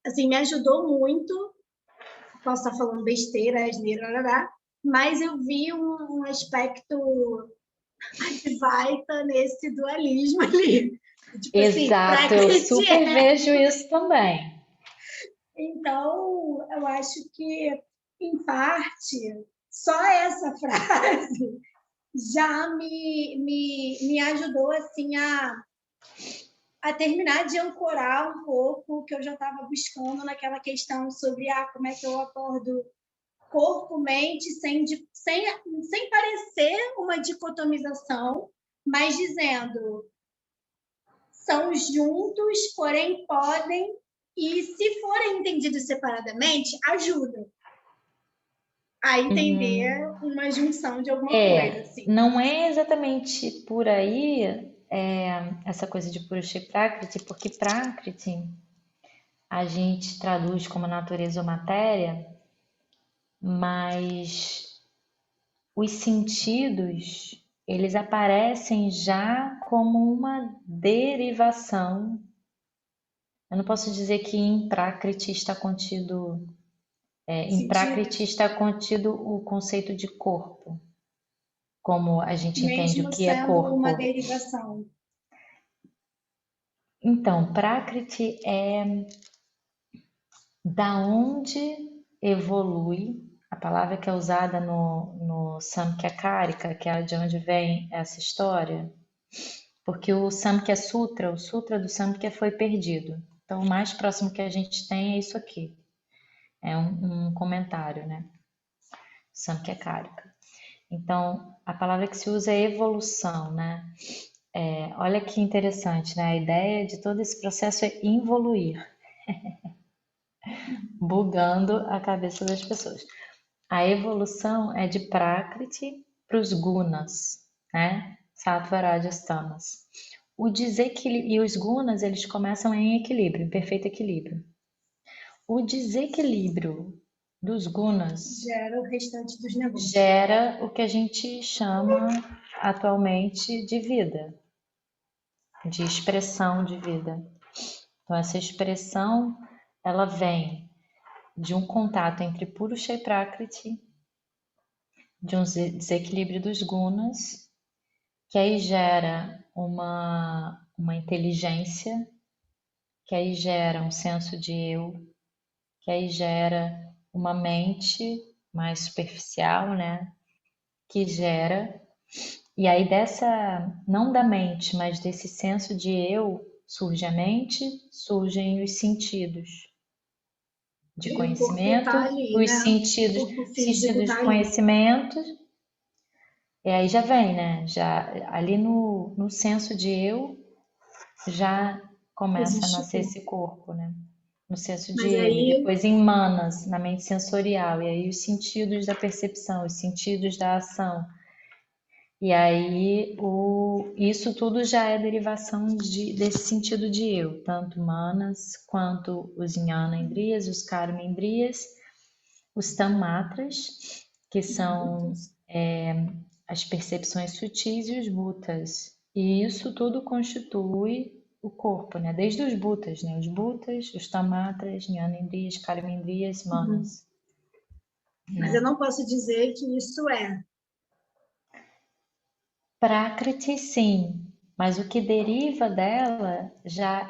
assim, me ajudou muito. Posso estar falando besteira, asneira, mas eu vi um aspecto Advaita nesse dualismo ali. Tipo assim, Exato, eu Prakriti super é. vejo isso também. Então, eu acho que, em parte, só essa frase já me ajudou assim a terminar de ancorar um pouco o que eu já estava buscando naquela questão sobre como é que eu acordo corpo-mente sem parecer uma dicotomização, mas dizendo são juntos, porém podem, e se forem entendidos separadamente, ajudam a entender uma junção de alguma coisa, assim. Não é exatamente por aí essa coisa de Purusha e Prakriti, porque Prakriti a gente traduz como natureza ou matéria, mas os sentidos eles aparecem já como uma derivação. Eu não posso dizer que em Prakriti está contido, em Prakriti Sentidos, está contido o conceito de corpo, como a gente entende o mesmo que é sendo uma corpo. derivação. Então, Prakriti é da onde evolui, a palavra que é usada no Samkhya-Karika, que é de onde vem essa história, porque o Samkhya Sutra, o Sutra do Samkhya foi perdido. Então, o mais próximo que a gente tem é isso aqui. É um comentário, né? Samkhya-Karika. Então, a palavra que se usa é evolução, né? Olha que interessante, né? A ideia de todo esse processo é involuir. bugando a cabeça das pessoas. A evolução é de Prakriti para os gunas, né? Sattva, Rajas, Tamas. E os gunas, eles começam em equilíbrio, em perfeito equilíbrio. O desequilíbrio dos gunas Gera o restante dos negócios. gera o que a gente chama atualmente de vida, de expressão de vida. Então, essa expressão, ela vem de um contato entre Purusha e Prakriti, de um desequilíbrio dos gunas, que aí gera uma inteligência, que aí gera um senso de eu, que aí gera uma mente mais superficial, né? Que gera, e aí não da mente, mas desse senso de eu, surge a mente, surgem os sentidos de E o corpo conhecimento, tá ali, os né? O sentidos, corpo físico sentidos tá de ali. conhecimento, e aí já vem, né? Já ali no senso de eu já começa a Existe o nascer corpo. esse corpo, né? No senso de Mas eu, e aí, depois em manas, na mente sensorial, e aí os sentidos da percepção, os sentidos da ação. E aí isso tudo já é derivação desse sentido de eu, tanto manas quanto os jnana indriyas, os karma indriyas, os tamatras, que são as percepções sutis e os bhutas. E isso tudo constitui o corpo, né? Desde os bhutas, né? Os bhutas, os tamatras, jnanendriyas, karmendriyas, manas, mas eu né? não posso dizer que isso é. Prakriti, sim, mas o que deriva dela já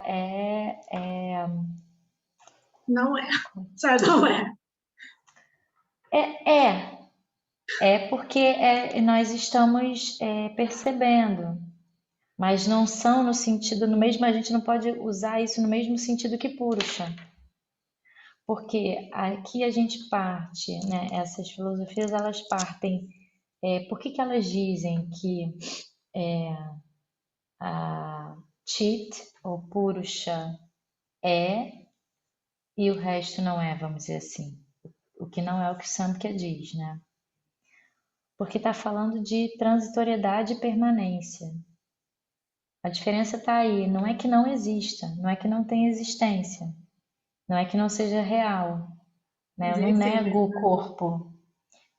Não é. Sabe, não é. é, é, porque nós estamos percebendo. Mas não são no sentido, no mesmo, a gente não pode usar isso no mesmo sentido que Purusha. Porque aqui a gente parte, né? Essas filosofias, elas partem. Por que elas dizem que a Chit, ou Purusha, é e o resto não é, vamos dizer assim? O que não é o que Samkhya diz, né? Porque está falando de transitoriedade e permanência. A diferença está aí, não é que não exista, não é que não tenha existência, não é que não seja real, né? Mas Eu é não nego efêmero, o né? corpo,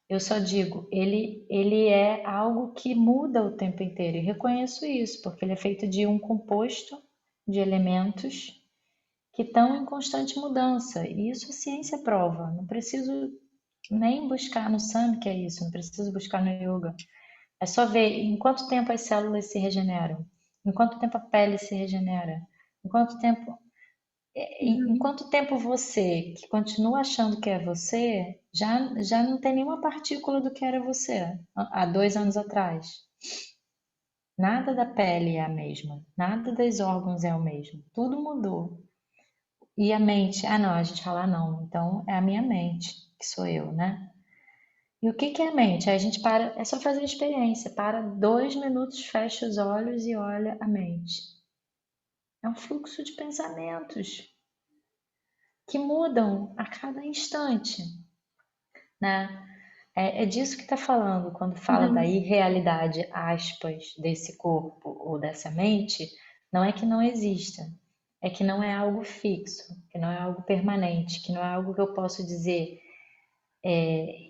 eu só digo, ele é algo que muda o tempo inteiro, e reconheço isso, porque ele é feito de um composto de elementos que estão em constante mudança, e isso a ciência prova, não preciso nem buscar no Samkhya isso, não preciso buscar no Yoga. É só ver em quanto tempo as células se regeneram, em quanto tempo a pele se regenera, em quanto tempo, em Uhum. quanto tempo você, que continua achando que é você, já não tem nenhuma partícula do que era você há 2 anos atrás. Nada da pele é a mesma, nada dos órgãos é o mesmo, tudo mudou. E a mente, não, a gente fala não, então é a minha mente, que sou eu, né? E o que que é a mente? Aí a gente para, é só fazer a experiência, para 2 minutos, fecha os olhos e olha a mente. É um fluxo de pensamentos que mudam a cada instante, né? É disso que está falando quando fala da Uhum. irrealidade, aspas, desse corpo ou dessa mente, não é que não exista, é que não é algo fixo, que não é algo permanente, que não é algo que eu posso dizer,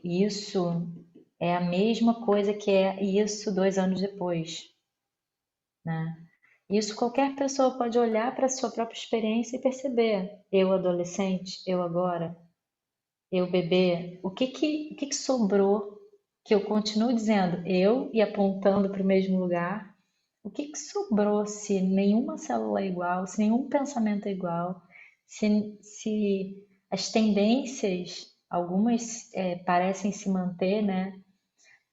isso é a mesma coisa que é isso 2 anos depois, né? Isso qualquer pessoa pode olhar para a sua própria experiência e perceber. Eu adolescente, eu agora, eu bebê, o que que sobrou que eu continuo dizendo eu e apontando para o mesmo lugar? O que que sobrou se nenhuma célula é igual, se nenhum pensamento é igual, se as tendências, algumas parecem se manter, né?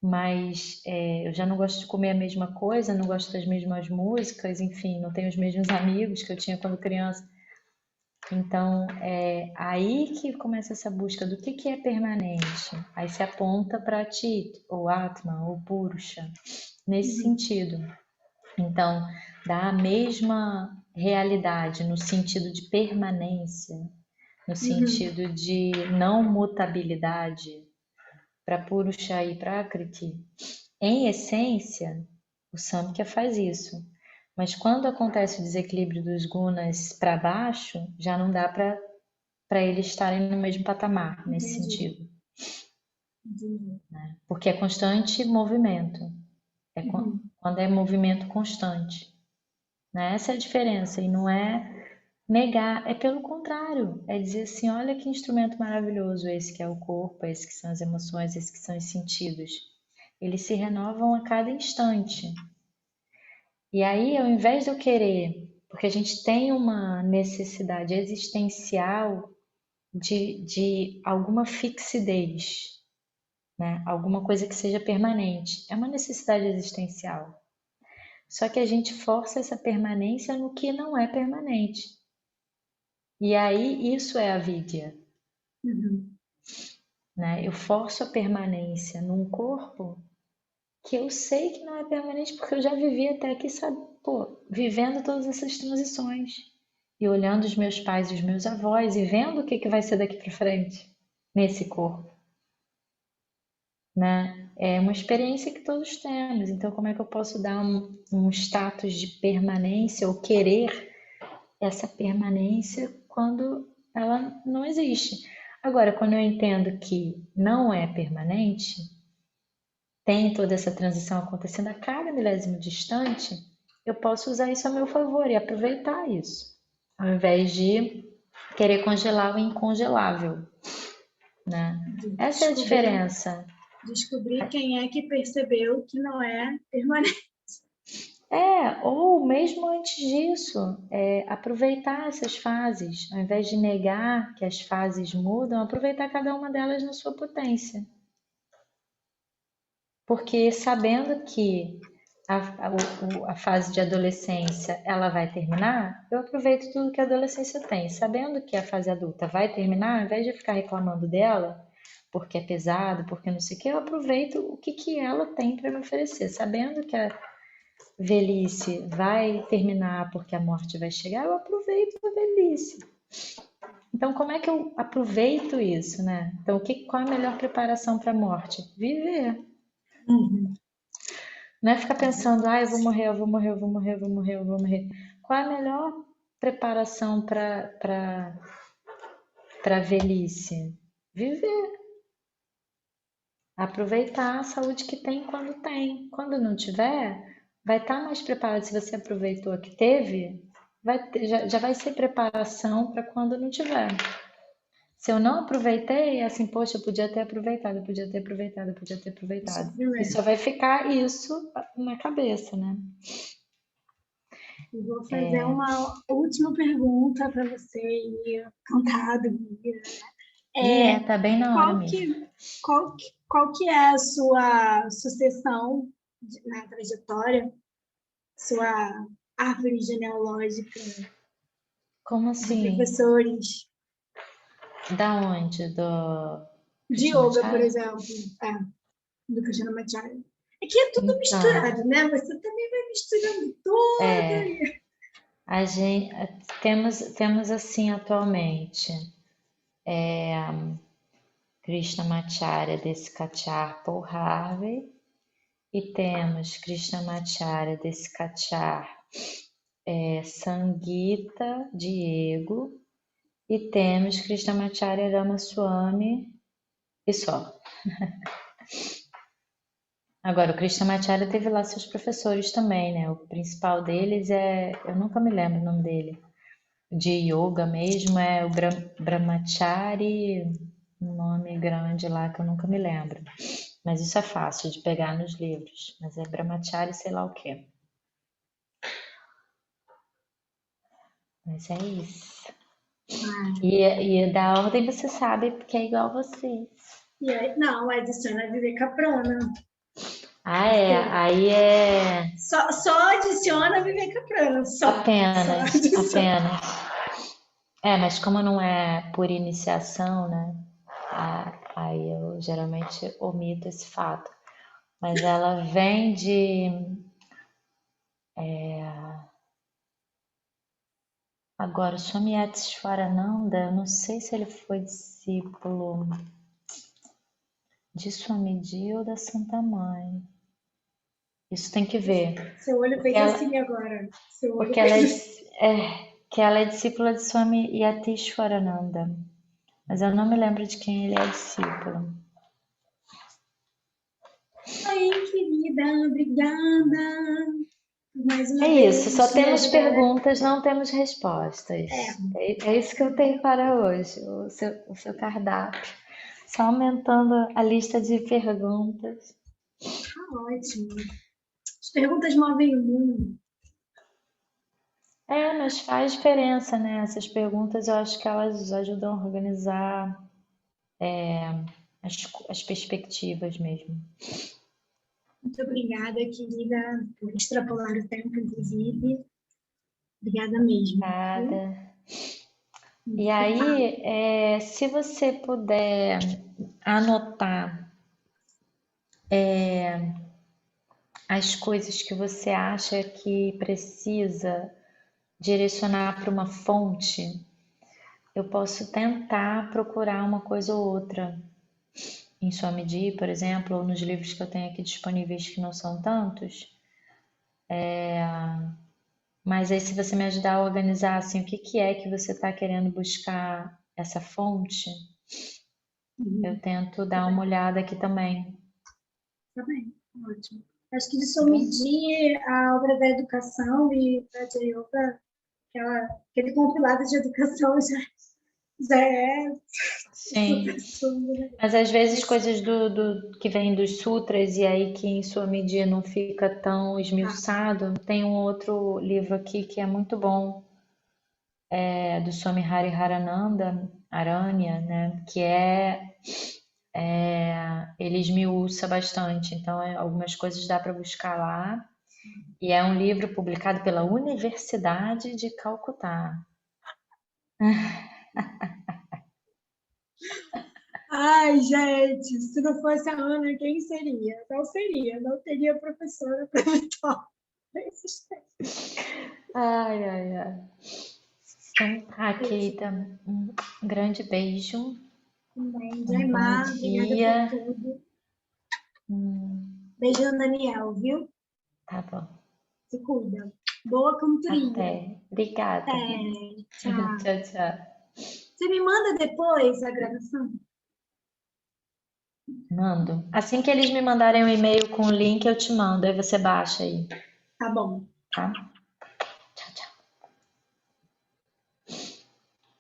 Mas eu já não gosto de comer a mesma coisa, não gosto das mesmas músicas, enfim, não tenho os mesmos amigos que eu tinha quando criança. Então, é aí que começa essa busca do que é permanente. Aí se aponta para Chit, ou Atma, ou Purusha, nesse Uhum. sentido. Então, dá a mesma realidade no sentido de permanência, no sentido de não mutabilidade para Purusha e Prakriti, em essência, o Samkhya faz isso. Mas quando acontece o desequilíbrio dos gunas para baixo, já não dá para eles estarem no mesmo patamar, nesse Entendi. sentido. Entendi. Porque é constante movimento. Uhum. Quando é movimento constante. Né? Essa é a diferença. E não é negar, é pelo contrário. É dizer assim, olha que instrumento maravilhoso esse que é o corpo, esse que são as emoções, esse que são os sentidos. Eles se renovam a cada instante. E aí, ao invés de eu querer, porque a gente tem uma necessidade existencial de alguma fixidez, né? Alguma coisa que seja permanente. É uma necessidade existencial. Só que a gente força essa permanência no que não é permanente. E aí, isso é a vidya, Uhum. né? Eu forço a permanência num corpo que eu sei que não é permanente, porque eu já vivi até aqui, sabe, pô, vivendo todas essas transições e olhando os meus pais e os meus avós e vendo o que que vai ser daqui para frente nesse corpo, né? É uma experiência que todos temos. Então, como é que eu posso dar um status de permanência ou querer essa permanência quando ela não existe? Agora, quando eu entendo que não é permanente, tem toda essa transição acontecendo a cada milésimo de instante, eu posso usar isso a meu favor e aproveitar isso, ao invés de querer congelar o incongelável, né? De Essa é a diferença. descobrir quem é que percebeu que não é permanente. Ou mesmo antes disso, aproveitar essas fases, ao invés de negar que as fases mudam, aproveitar cada uma delas na sua potência. Porque sabendo que a fase de adolescência ela vai terminar, eu aproveito tudo que a adolescência tem. Sabendo que a fase adulta vai terminar, ao invés de ficar reclamando dela, porque é pesado, porque não sei o que, eu aproveito o que ela tem para me oferecer. Sabendo que a velhice vai terminar porque a morte vai chegar, eu aproveito a velhice. Então, como é que eu aproveito isso, né? Então, qual é a melhor preparação para a morte? Viver. Uhum. Não é ficar pensando, eu vou morrer, eu vou morrer, eu vou morrer, eu vou morrer, eu vou morrer. Qual é a melhor preparação para a velhice? Viver. Aproveitar a saúde que tem quando tem. Quando não tiver, vai estar mais preparado. Se você aproveitou a que teve, já vai ser preparação para quando não tiver. Se eu não aproveitei, é assim, poxa, eu podia ter aproveitado, eu podia ter aproveitado, eu podia ter aproveitado. E só vai ficar isso na cabeça, né? Eu vou fazer uma última pergunta para você ir cantado. Tá bem na hora Qual mesmo. qual que é a sua sucessão na trajetória, sua árvore genealógica Como de assim? professores Da onde? Do de yoga, por Krishnamacharya? exemplo, do Krishnamacharya? É que é tudo Então, misturado, né? Você também vai misturando tudo. a gente temos assim atualmente Krishnamacharya desse Kachar Paul Harvey e temos Krishnamacharya desse Kachar Sangeeta Diego e temos Krishnamacharya Ramaswamy e só. Agora, o Krishnamacharya teve lá seus professores também, né? O principal deles eu nunca me lembro o nome dele, de yoga mesmo, é o Brahmachari, um nome grande lá que eu nunca me lembro. Mas isso é fácil de pegar nos livros, mas é Brahmachari sei lá o quê. Mas é isso. E da ordem você sabe, porque é igual a vocês. E aí, não, adiciona a Vivecaprana. Aí é Só adiciona a Vivecaprana, só. apenas. Mas como não é por iniciação, né? Aí eu geralmente omito esse fato. Mas ela vem de Agora, o Swami Yatiswarananda, eu não sei se ele foi discípulo de Swamiji ou da Santa Mãe. Isso tem que ver. Seu olho Porque fez ela, assim agora. Seu olho porque ela fez assim. que ela é discípula de Swami Yatiswarananda. Mas eu não me lembro de quem ele é discípulo. Ai, querida, obrigada. Mais uma É isso, vez, só me temos ajudar. perguntas, não temos respostas. É, É isso que eu tenho para hoje, o seu cardápio. Só aumentando a lista de perguntas. tá ótimo. As perguntas movem o mundo. É, mas faz diferença, né? Essas perguntas eu acho que elas ajudam a organizar as perspectivas mesmo. Muito obrigada, querida, por extrapolar o tempo, inclusive. Obrigada mesmo. Viu? Nada. E aí, se você puder anotar as coisas que você acha que precisa direcionar para uma fonte, eu posso tentar procurar uma coisa ou outra em Swamiji, por exemplo, ou nos livros que eu tenho aqui disponíveis, que não são tantos. Mas aí, se você me ajudar a organizar assim, o que que é que você está querendo buscar essa fonte, eu tento dar uma olhada aqui também. Tá bem, ótimo. Acho que de Tá bom? Swamiji, a obra da educação e da Yoga, aquele compilado de educação já é Sim. super, né? Mas às vezes coisas que vêm dos sutras e aí que em sua medida não fica tão Tá, esmiuçado, tem um outro livro aqui que é muito bom, do Swami Hariharananda Aranya, né? Que ele esmiuça bastante, então algumas coisas dá para buscar lá. E é um livro publicado pela Universidade de Calcutá. ai, gente, se não fosse a Ana, quem seria? Não seria, não teria professora para me dar esses textos. Ai, ai, ai. Então tá, Keita, um grande beijo, Também, um bom Jaimar, obrigada por dia. tudo. Hum, Beijo no Daniel, viu? tá bom. Se cuida. Boa cantoria. Até. Obrigada. Até, tchau. Tchau, tchau. Você me manda depois a gravação? Mando. Assim que eles me mandarem um e-mail com o link, eu te mando. Aí você baixa aí, Tá bom. tá?